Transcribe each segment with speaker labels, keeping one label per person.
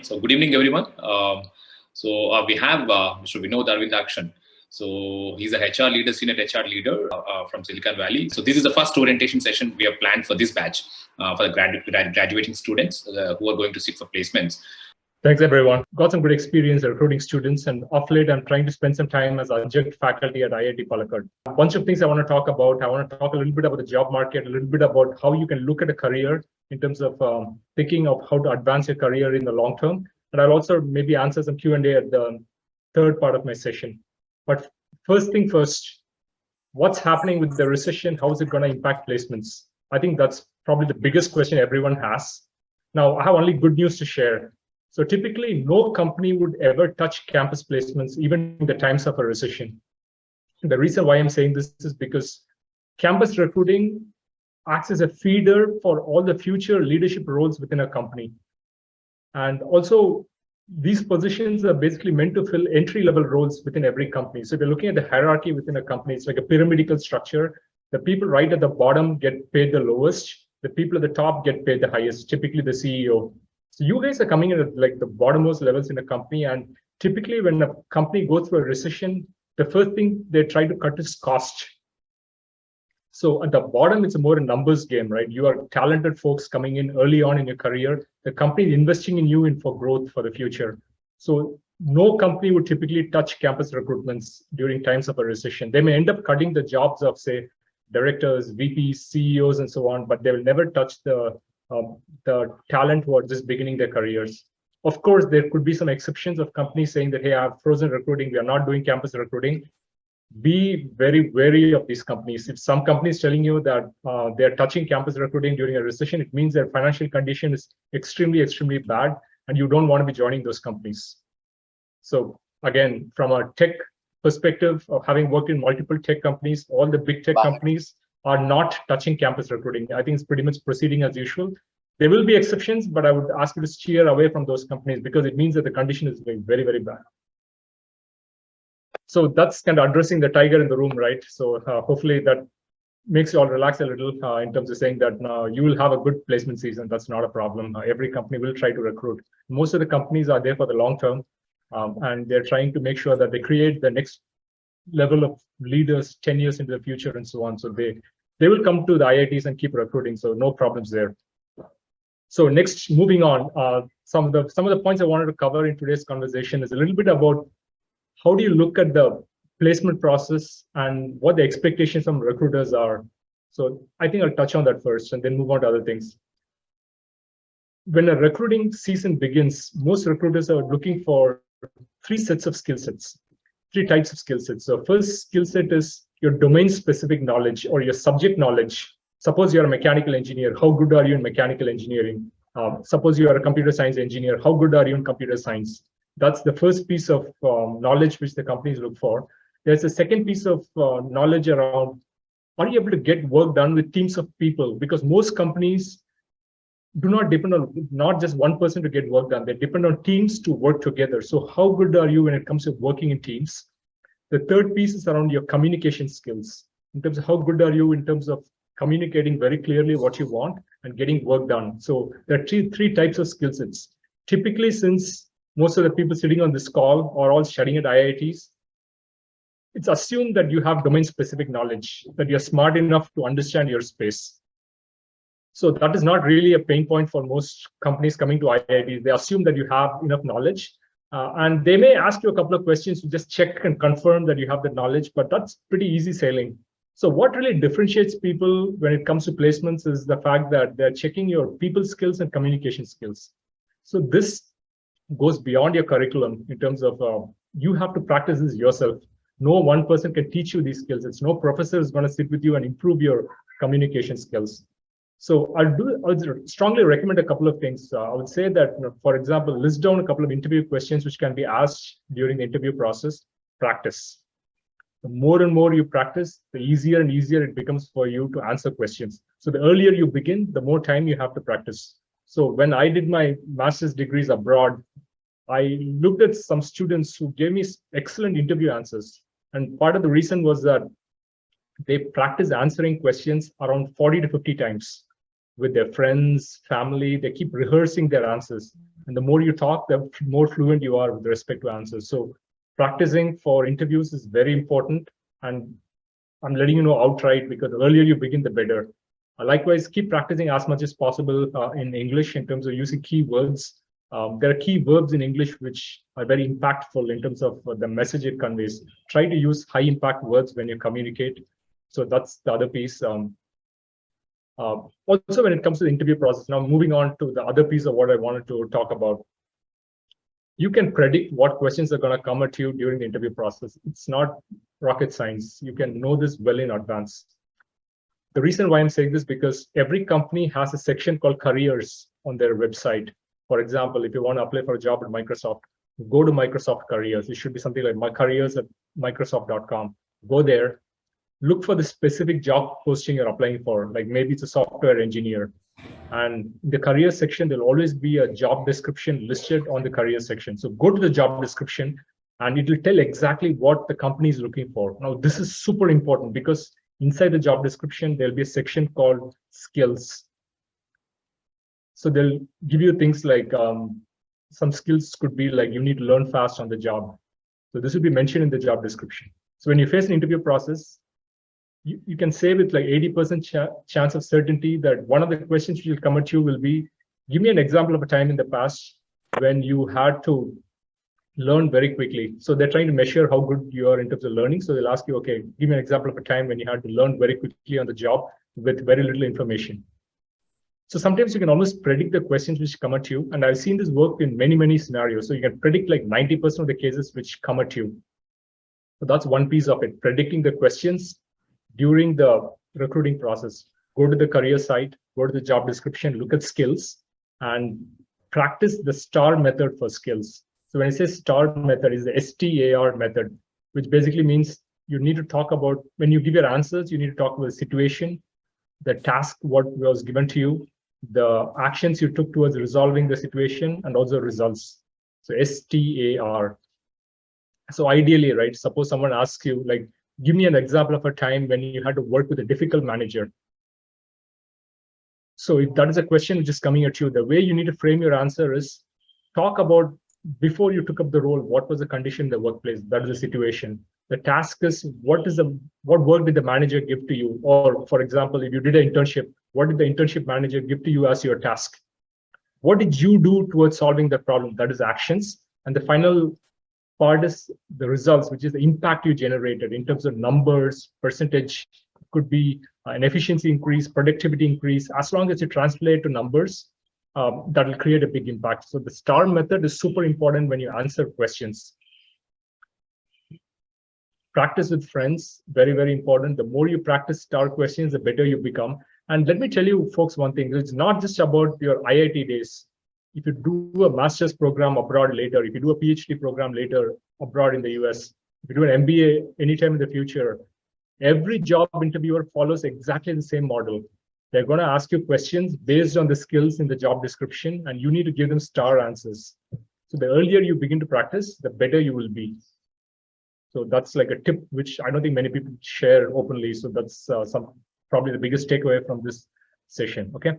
Speaker 1: So good evening, everyone. We have Mr. Vinod Arvindakshan. So he's a HR leader, senior HR leader from Silicon Valley. So this is the first orientation session we have planned for this batch for the graduating students who are going to seek for placements.
Speaker 2: Thanks, everyone. Got some good experience recruiting students, and off late, I'm trying to spend some time as adjunct faculty at IIT Palakkad. A bunch of things I want to talk about. I want to talk a little bit about the job market, a little bit about how you can look at a career in terms of thinking of how to advance your career in the long term. And I'll also maybe answer some Q&A at the third part of my session. But first thing first, what's happening with the recession? How is it going to impact placements? I think that's probably the biggest question everyone has. Now, I have only good news to share. So typically, no company would ever touch campus placements, even in the times of a recession. And the reason why I'm saying this is because campus recruiting acts as a feeder for all the future leadership roles within a company. And also, these positions are basically meant to fill entry-level roles within every company. So if you're looking at the hierarchy within a company, it's like a pyramidal structure. The people right at the bottom get paid the lowest. The people at the top get paid the highest, typically the CEO. So you guys are coming in at like the bottommost levels in a company. And typically when a company goes through a recession, the first thing they try to cut is cost. So at the bottom, it's a more a numbers game, right? You are talented folks coming in early on in your career. The company is investing in you for growth for the future. So no company would typically touch campus recruitments during times of a recession. They may end up cutting the jobs of, say, directors, VPs, CEOs, and so on, but they will never touch the talent who are just beginning their careers. Of course, there could be some exceptions of companies saying that, hey, I've frozen recruiting. We are not doing campus recruiting. Be very wary of these companies. If some companies telling you that they're touching campus recruiting during a recession, it means their financial condition is extremely, extremely bad, and you don't want to be joining those companies. So again, from a tech perspective of having worked in multiple tech companies, all the big tech companies are not touching campus recruiting. I think it's pretty much proceeding as usual. There will be exceptions, but I would ask you to steer away from those companies because it means that the condition is very, very bad. So that's kind of addressing the tiger in the room, right? So hopefully that makes you all relax a little in terms of saying that you will have a good placement season. That's not a problem. Every company will try to recruit. Most of the companies are there for the long term, and they're trying to make sure that they create the next level of leaders 10 years into the future and so on. So they will come to the IITs and keep recruiting. So no problems there. So next, moving on, some of the points I wanted to cover in today's conversation is a little bit about how do you look at the placement process and what the expectations from recruiters are. So I think I'll touch on that first and then move on to other things. When a recruiting season begins, most recruiters are looking for three types of skill sets. So first skill set is your domain-specific knowledge or your subject knowledge. Suppose you're a mechanical engineer. How good are you in mechanical engineering? Suppose you are a computer science engineer. How good are you in computer science? That's the first piece of knowledge which the companies look for. There's a second piece of knowledge around, are you able to get work done with teams of people? Because most companies do not depend on not just one person to get work done. They depend on teams to work together. So how good are you when it comes to working in teams? The third piece is around your communication skills. In terms of how good are you in terms of communicating very clearly what you want and getting work done. So there are three types of skill sets. Typically, since most of the people sitting on this call are all studying at IITs, it's assumed that you have domain-specific knowledge, that you're smart enough to understand your space. So that is not really a pain point for most companies coming to IITs. They assume that you have enough knowledge, and they may ask you a couple of questions to just check and confirm that you have the knowledge, but that's pretty easy sailing. So what really differentiates people when it comes to placements is the fact that they're checking your people skills and communication skills. So this goes beyond your curriculum in terms of you have to practice this yourself. No one person can teach you these skills. It's no professor is going to sit with you and improve your communication skills. So I would strongly recommend a couple of things. I would say that, for example, list down a couple of interview questions which can be asked during the interview process. Practice. The more and more you practice, the easier and easier it becomes for you to answer questions. So the earlier you begin, the more time you have to practice. So when I did my master's degrees abroad, I looked at some students who gave me excellent interview answers. And part of the reason was that they practice answering questions around 40 to 50 times with their friends, family. They keep rehearsing their answers. And the more you talk, the more fluent you are with respect to answers. So practicing for interviews is very important. And I'm letting you know outright, because the earlier you begin, the better. Likewise, keep practicing as much as possible in English in terms of using keywords. There are key verbs in English which are very impactful in terms of the message it conveys. Try to use high impact words when you communicate. So that's the other piece. Also, when it comes to the interview process, now moving on to the other piece of what I wanted to talk about. You can predict what questions are going to come at you during the interview process. It's not rocket science. You can know this well in advance. The reason why I'm saying this, because every company has a section called careers on their website. For example, if you want to apply for a job at Microsoft, go to Microsoft careers. It should be something like my careers at Microsoft.com. Go there, look for the specific job posting you're applying for. Like maybe it's a software engineer. And in the career section, there'll always be a job description listed on the career section. So go to the job description and it will tell exactly what the company is looking for. Now, this is super important because inside the job description, there'll be a section called skills. So they'll give you things like some skills could be like you need to learn fast on the job. So this will be mentioned in the job description. So when you face an interview process, you can say with like 80% chance of certainty that one of the questions which will come at you will be, give me an example of a time in the past when you had to learn very quickly. So they're trying to measure how good you are in terms of learning. So they'll ask you, okay, give me an example of a time when you had to learn very quickly on the job with very little information. So sometimes you can almost predict the questions which come at you. And I've seen this work in many, many scenarios. So you can predict like 90% of the cases which come at you. So that's one piece of it, predicting the questions during the recruiting process. Go to the career site, go to the job description, look at skills, and practice the STAR method for skills. So when I say STAR method, is the STAR method, which basically means you need to talk about, when you give your answers, you need to talk about the situation, the task, what was given to you, the actions you took towards resolving the situation, and also results. So STAR. So ideally, right, suppose someone asks you, like, give me an example of a time when you had to work with a difficult manager. So if that is a question which is coming at you, the way you need to frame your answer is talk about before you took up the role, what was the condition in the workplace? That is the situation. The task is what work did the manager give to you? Or for example, if you did an internship, what did the internship manager give to you as your task? What did you do towards solving the problem? That is actions. And the final part is the results, which is the impact you generated in terms of numbers, percentage, could be an efficiency increase, productivity increase. As long as you translate to numbers, that will create a big impact. So the STAR method is super important when you answer questions. Practice with friends, very, very important. The more you practice STAR questions, the better you become. And let me tell you folks one thing, it's not just about your IIT days. If you do a master's program abroad later, if you do a PhD program later abroad in the US, if you do an MBA anytime in the future, every job interviewer follows exactly the same model. They're going to ask you questions based on the skills in the job description, and you need to give them STAR answers. So the earlier you begin to practice, the better you will be. So that's like a tip, which I don't think many people share openly. So that's probably the biggest takeaway from this session. Okay.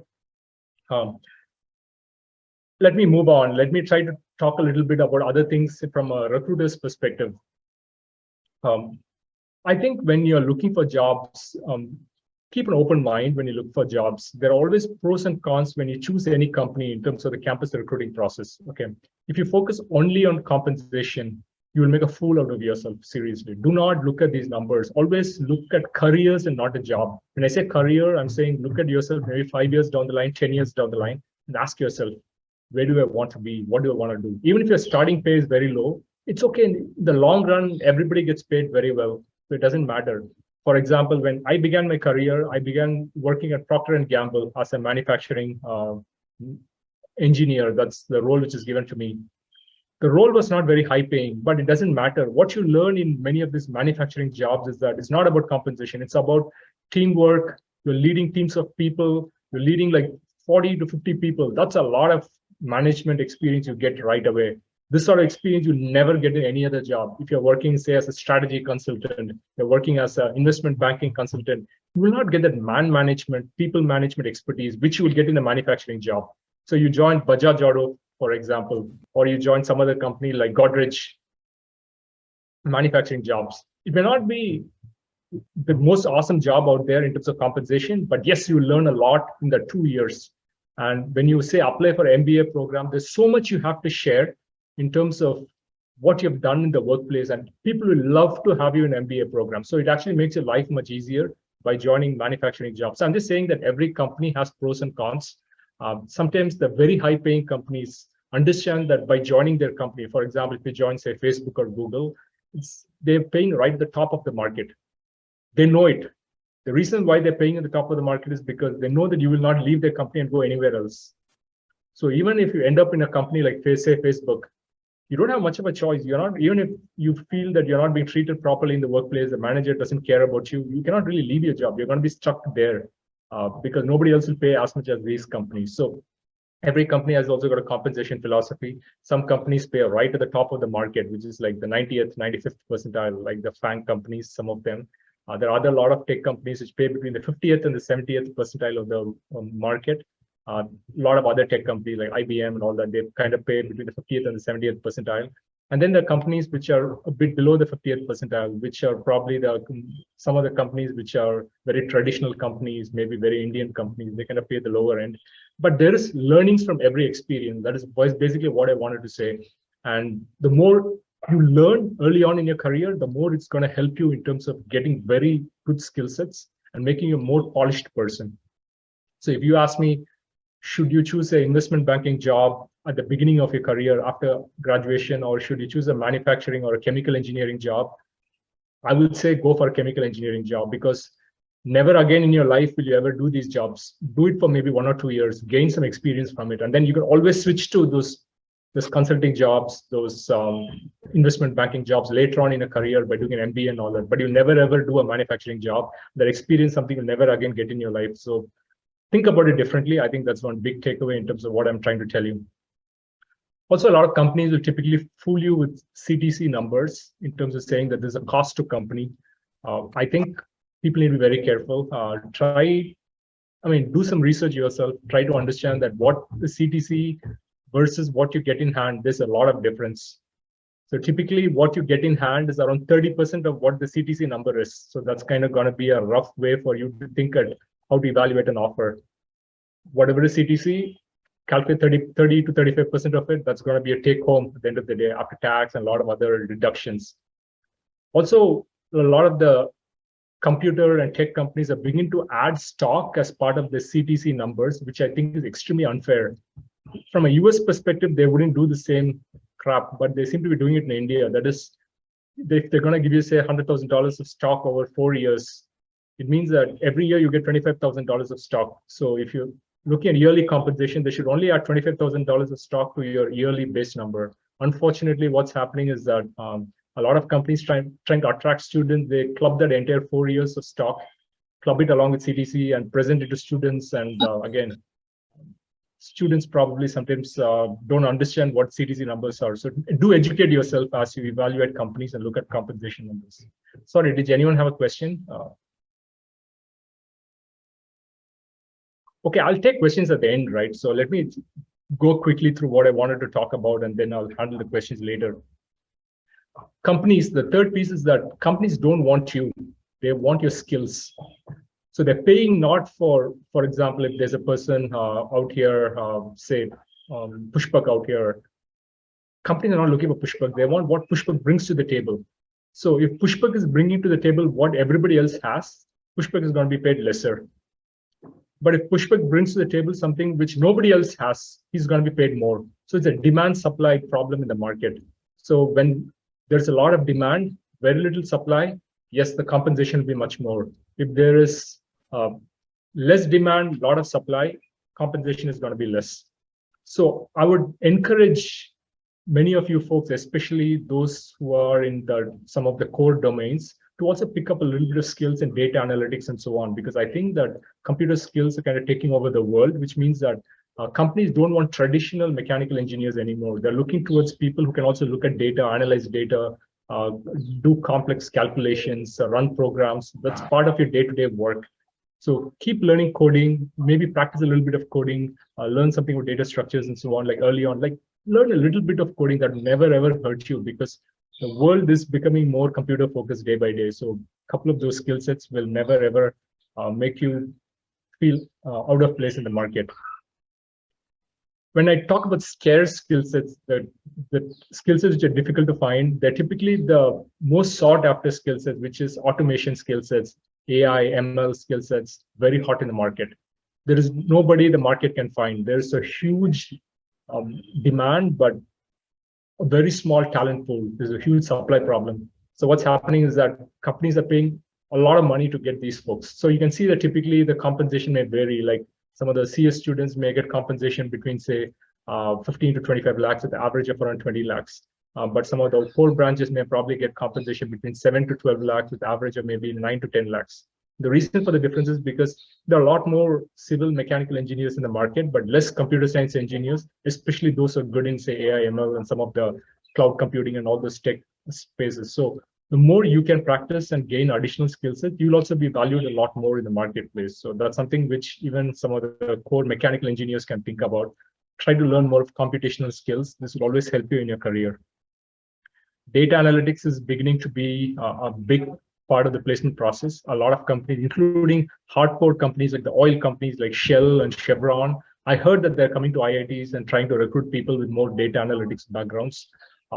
Speaker 2: Let me move on. Let me try to talk a little bit about other things from a recruiter's perspective. I think when you're looking for jobs, keep an open mind when you look for jobs. There are always pros and cons when you choose any company in terms of the campus recruiting process. Okay, if you focus only on compensation, you will make a fool out of yourself, seriously. Do not look at these numbers. Always look at careers and not a job. When I say career, I'm saying look at yourself maybe 5 years down the line, 10 years down the line, and ask yourself, where do I want to be? What do I want to do? Even if your starting pay is very low, it's okay. In the long run, everybody gets paid very well. So it doesn't matter. For example, when I began my career, I began working at Procter & Gamble as a manufacturing engineer. That's the role which is given to me. The role was not very high paying, but it doesn't matter. What you learn in many of these manufacturing jobs is that it's not about compensation. It's about teamwork. You're leading teams of people. You're leading like 40 to 50 people. That's a lot of management experience you get right away. This sort of experience you never get in any other job. If you're working, say, as a strategy consultant, you're working as an investment banking consultant, you will not get that man management, people management expertise, which you will get in a manufacturing job. So you joined Bajaj Auto. for example, or you join some other company like Godrej, manufacturing jobs. It may not be the most awesome job out there in terms of compensation, but yes, you learn a lot in the 2 years. And when you say apply for MBA program, there's so much you have to share in terms of what you've done in the workplace, and people will love to have you in MBA program. So it actually makes your life much easier by joining manufacturing jobs. So I'm just saying that every company has pros and cons. Sometimes the very high paying companies understand that by joining their company, for example, if you join say Facebook or Google, they're paying right at the top of the market. They know it. The reason why they're paying at the top of the market is because they know that you will not leave their company and go anywhere else. So even if you end up in a company like say Facebook, you don't have much of a choice. You're not, even if you feel that you're not being treated properly in the workplace, the manager doesn't care about you, you cannot really leave your job. You're going to be stuck there because nobody else will pay as much as these companies. So every company has also got a compensation philosophy. Some companies pay right at the top of the market, which is like the 90th, 95th percentile, like the FANG companies, some of them. There are a lot of tech companies which pay between the 50th and the 70th percentile of the market. A lot of other tech companies like IBM and all that, they kind of pay between the 50th and the 70th percentile. And then there are companies which are a bit below the 50th percentile, which are probably some of the companies which are very traditional companies, maybe very Indian companies, they kind of pay the lower end. But there is learnings from every experience. That is basically what I wanted to say. And the more you learn early on in your career, the more it's going to help you in terms of getting very good skill sets and making you a more polished person. So if you ask me, should you choose an investment banking job at the beginning of your career after graduation, or should you choose a manufacturing or a chemical engineering job? I would say go for a chemical engineering job, because never again in your life will you ever do these jobs. Do it for maybe 1 or 2 years, gain some experience from it, and then you can always switch to those consulting jobs, those investment banking jobs later on in a career by doing an MBA and all that. But you'll never ever do a manufacturing job. That experience something you'll never again get in your life. So think about it differently. I think that's one big takeaway in terms of what I'm trying to tell you. Also, a lot of companies will typically fool you with CTC numbers in terms of saying that there's a cost to company. I think people need to be very careful. Do some research yourself. Try to understand that what the CTC versus what you get in hand, there's a lot of difference. So typically what you get in hand is around 30% of what the CTC number is. So that's kind of going to be a rough way for you to think at how to evaluate an offer. Whatever is CTC, calculate 30 to 35% of it. That's going to be a take home at the end of the day after tax and a lot of other deductions. Also, a lot of the computer and tech companies are beginning to add stock as part of the CTC numbers, which I think is extremely unfair. From a US perspective, they wouldn't do the same crap, but they seem to be doing it in India. That is, if they're going to give you, say, $100,000 of stock over 4 years, it means that every year you get $25,000 of stock. So if you're looking at yearly compensation, they should only add $25,000 of stock to your yearly base number. Unfortunately, what's happening is that a lot of companies trying to attract students, they club that entire 4 years of stock, club it along with CTC and present it to students. And again, students probably sometimes don't understand what CTC numbers are. So do educate yourself as you evaluate companies and look at compensation numbers. Sorry, did anyone have a question? Okay, I'll take questions at the end, right? So let me go quickly through what I wanted to talk about, and then I'll handle the questions later. Companies, the third piece is that companies don't want you. They want your skills. So they're paying not for example, if there's a person out here, say Pushpak out here, companies are not looking for Pushpak. They want what Pushpak brings to the table. So if Pushpak is bringing to the table what everybody else has, Pushpak is going to be paid lesser. But if Pushpak brings to the table something which nobody else has, he's going to be paid more. So it's a demand-supply problem in the market. So when there's a lot of demand, very little supply, yes, the compensation will be much more. If there is less demand, a lot of supply, compensation is going to be less. So I would encourage many of you folks, especially those who are in some of the core domains, to also pick up a little bit of skills in data analytics and so on, because I think that computer skills are kind of taking over the world, which means that companies don't want traditional mechanical engineers anymore. They're looking towards people who can also look at data, analyze data, do complex calculations, run programs. That's part of your day-to-day work. So keep learning coding, maybe practice a little bit of coding, learn something with data structures and so on, like early on. Like learn a little bit of coding that will never ever hurt you, because the world is becoming more computer focused day by day. So a couple of those skill sets will never ever make you feel out of place in the market. When I talk about scarce skill sets, the skill sets which are difficult to find, they're typically the most sought after skill sets, which is automation skill sets, AI, ML skill sets, very hot in the market. There is nobody the market can find. There's a huge demand, but a very small talent pool. There's a huge supply problem. So what's happening is that companies are paying a lot of money to get these folks. So you can see that typically the compensation may vary. Like some of the CS students may get compensation between, say, 15 to 25 lakhs with the average of around 20 lakhs. But some of the core branches may probably get compensation between 7 to 12 lakhs with average of maybe 9 to 10 lakhs. The reason for the difference is because there are a lot more civil mechanical engineers in the market, but less computer science engineers, especially those who are good in, say, AI, ML, and some of the cloud computing and all those tech spaces. So the more you can practice and gain additional skill sets, you'll also be valued a lot more in the marketplace. So that's something which even some of the core mechanical engineers can think about. Try to learn more of computational skills. This will always help you in your career. Data analytics is beginning to be a big part of the placement process. A lot of companies, including hardcore companies like the oil companies like Shell and Chevron, I heard that they're coming to IITs and trying to recruit people with more data analytics backgrounds.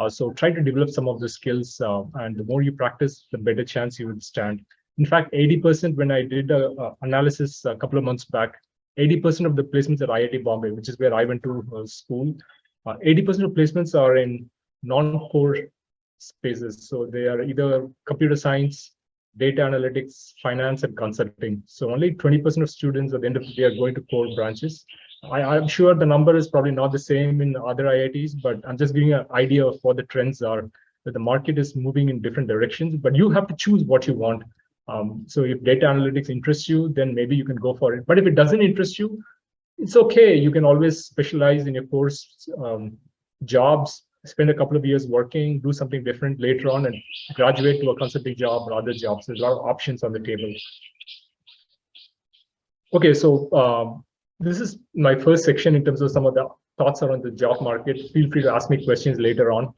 Speaker 2: So try to develop some of the skills, and the more you practice, the better chance you would stand. In fact, 80%, when I did an analysis a couple of months back, 80% of the placements at IIT Bombay, which is where I went to school, 80% of placements are in non-core spaces. So they are either computer science, data analytics, finance, and consulting. So only 20% of students at the end of the day are going to core branches. I'm sure the number is probably not the same in other IITs, but I'm just giving an idea of what the trends are, that the market is moving in different directions, but you have to choose what you want. So if data analytics interests you, then maybe you can go for it. But if it doesn't interest you, it's okay. You can always specialize in your course jobs, spend a couple of years working, do something different later on, and graduate to a consulting job or other jobs. There's a lot of options on the table. Okay, so this is my first section in terms of some of the thoughts around the job market. Feel free to ask me questions later on.